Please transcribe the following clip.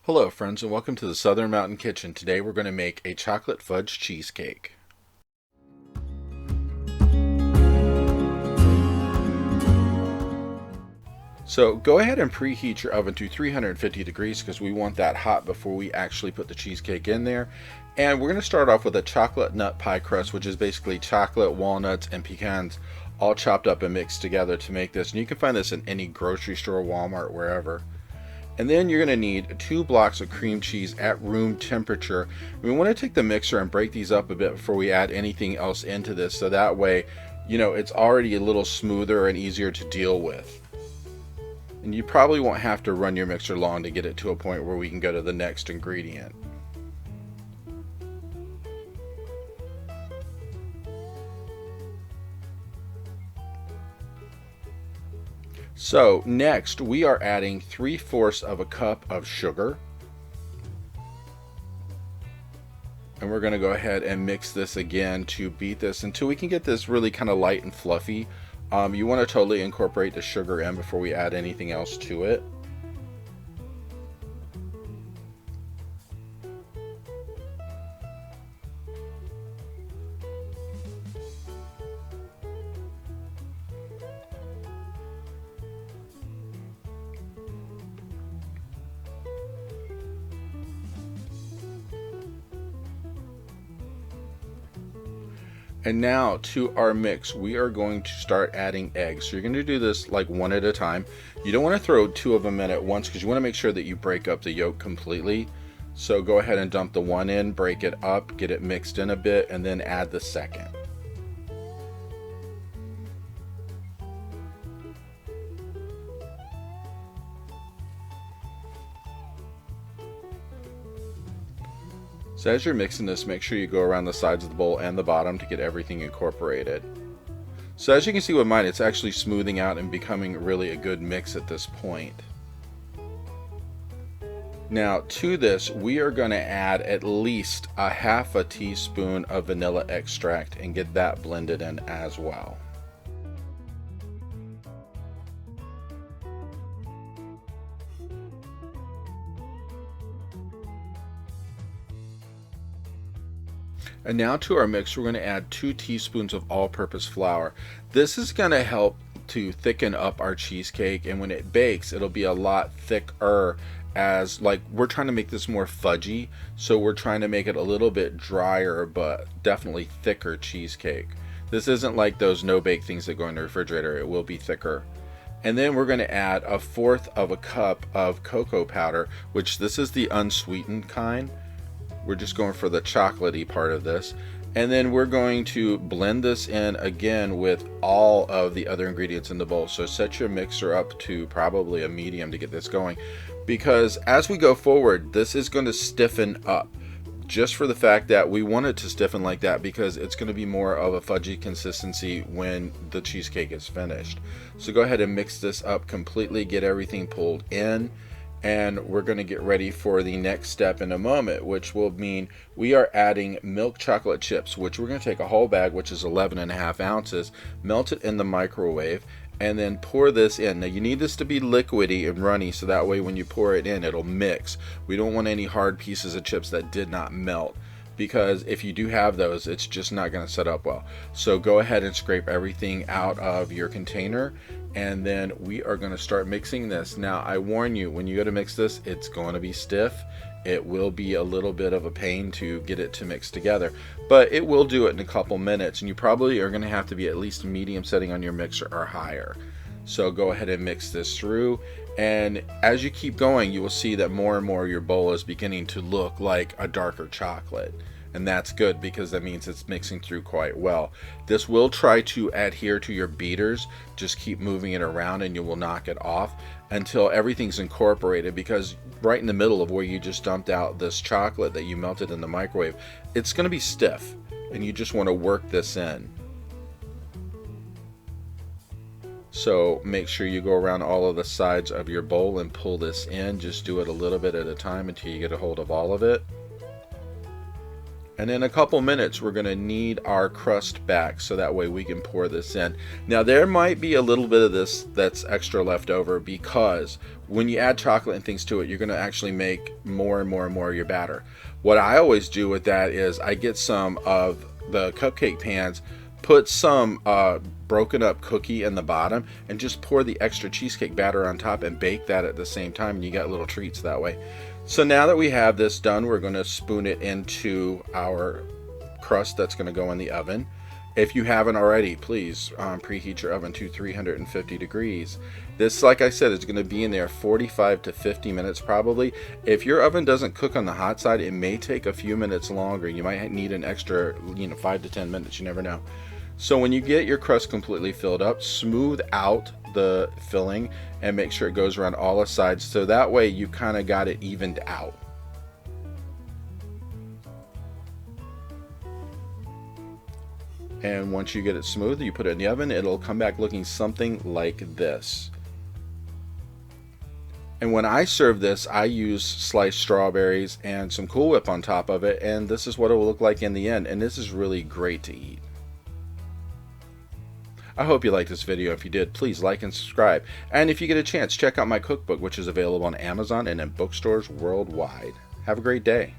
Hello friends and welcome to the Southern Mountain Kitchen. Today we're going to make a chocolate fudge cheesecake. So go ahead and preheat your oven to 350 degrees because we want that hot before we actually put the cheesecake in there. And we're going to start off with a chocolate nut pie crust, which is basically chocolate, walnuts, and pecans all chopped up and mixed together to make this. And you can find this in any grocery store, Walmart, wherever. And then you're going to need 2 blocks of cream cheese at room temperature. We want to take the mixer and break these up a bit before we add anything else into this, so that way, it's already a little smoother and easier to deal with. And you probably won't have to run your mixer long to get it to a point where we can go to the next ingredient. So next we are adding 3/4 of a cup of sugar, and we're going to go ahead and mix this again to beat this until we can get this really kind of light and fluffy. You want to totally incorporate the sugar in before we add anything else to it. And now to our mix, we are going to start adding eggs. So you're going to do this like one at a time. You don't want to throw 2 of them in at once because you want to make sure that you break up the yolk completely. So go ahead and dump the one in, break it up, get it mixed in a bit, and then add the second. So as you're mixing this, make sure you go around the sides of the bowl and the bottom to get everything incorporated. So as you can see with mine, it's actually smoothing out and becoming really a good mix at this point. Now to this, we are going to add at least a 1/2 teaspoon of vanilla extract and get that blended in as well. And now to our mix, we're going to add 2 teaspoons of all-purpose flour. This is going to help to thicken up our cheesecake, and when it bakes, it'll be a lot thicker, as like we're trying to make this more fudgy, so we're trying to make it a little bit drier but definitely thicker cheesecake. This isn't like those no-bake things that go in the refrigerator. It will be thicker. And then we're going to add 1/4 of a cup of cocoa powder, which this is the unsweetened kind. We're just going for the chocolatey part of this. And then we're going to blend this in again with all of the other ingredients in the bowl. So set your mixer up to probably a medium to get this going, because as we go forward, this is going to stiffen up, just for the fact that we want it to stiffen like that, because it's going to be more of a fudgy consistency when the cheesecake is finished. So go ahead and mix this up completely, get everything pulled in. And we're going to get ready for the next step in a moment, which will mean we are adding milk chocolate chips, which we're going to take a whole bag, which is 11.5 ounces, melt it in the microwave, and then pour this in. Now you need this to be liquidy and runny, so that way when you pour it in, it'll mix. We don't want any hard pieces of chips that did not melt, because if you do have those, it's just not going to set up well. So go ahead and scrape everything out of your container, and then we are going to start mixing this. Now I warn you, when you go to mix this, it's going to be stiff. It will be a little bit of a pain to get it to mix together, but it will do it in a couple minutes, and you probably are going to have to be at least medium setting on your mixer or higher. So go ahead and mix this through, and as you keep going, you will see that more and more your bowl is beginning to look like a darker chocolate. And that's good, because that means it's mixing through quite well. This will try to adhere to your beaters. Just keep moving it around and you will knock it off until everything's incorporated, because right in the middle of where you just dumped out this chocolate that you melted in the microwave, it's going to be stiff, and you just want to work this in. So make sure you go around all of the sides of your bowl and pull this in. Just do it a little bit at a time until you get a hold of all of it. And in a couple minutes, we're going to knead our crust back so that way we can pour this in. Now, there might be a little bit of this that's extra left over because when you add chocolate and things to it, you're going to actually make more and more and more of your batter. What I always do with that is I get some of the cupcake pans, put some broken up cookie in the bottom, and just pour the extra cheesecake batter on top and bake that at the same time, and you got little treats that way. So now that we have this done, we're going to spoon it into our crust that's going to go in the oven. If you haven't already, please preheat your oven to 350 degrees. This, like I said, is going to be in there 45 to 50 minutes probably. If your oven doesn't cook on the hot side, it may take a few minutes longer. You might need an extra 5 to 10 minutes, you never know. So when you get your crust completely filled up, smooth out the filling and make sure it goes around all the sides, so that way you kind of got it evened out. And once you get it smooth, you put it in the oven, it'll come back looking something like this. And when I serve this, I use sliced strawberries and some Cool Whip on top of it, and this is what it will look like in the end, and this is really great to eat. I hope you liked this video. If you did, please like and subscribe. And if you get a chance, check out my cookbook, which is available on Amazon and in bookstores worldwide. Have a great day.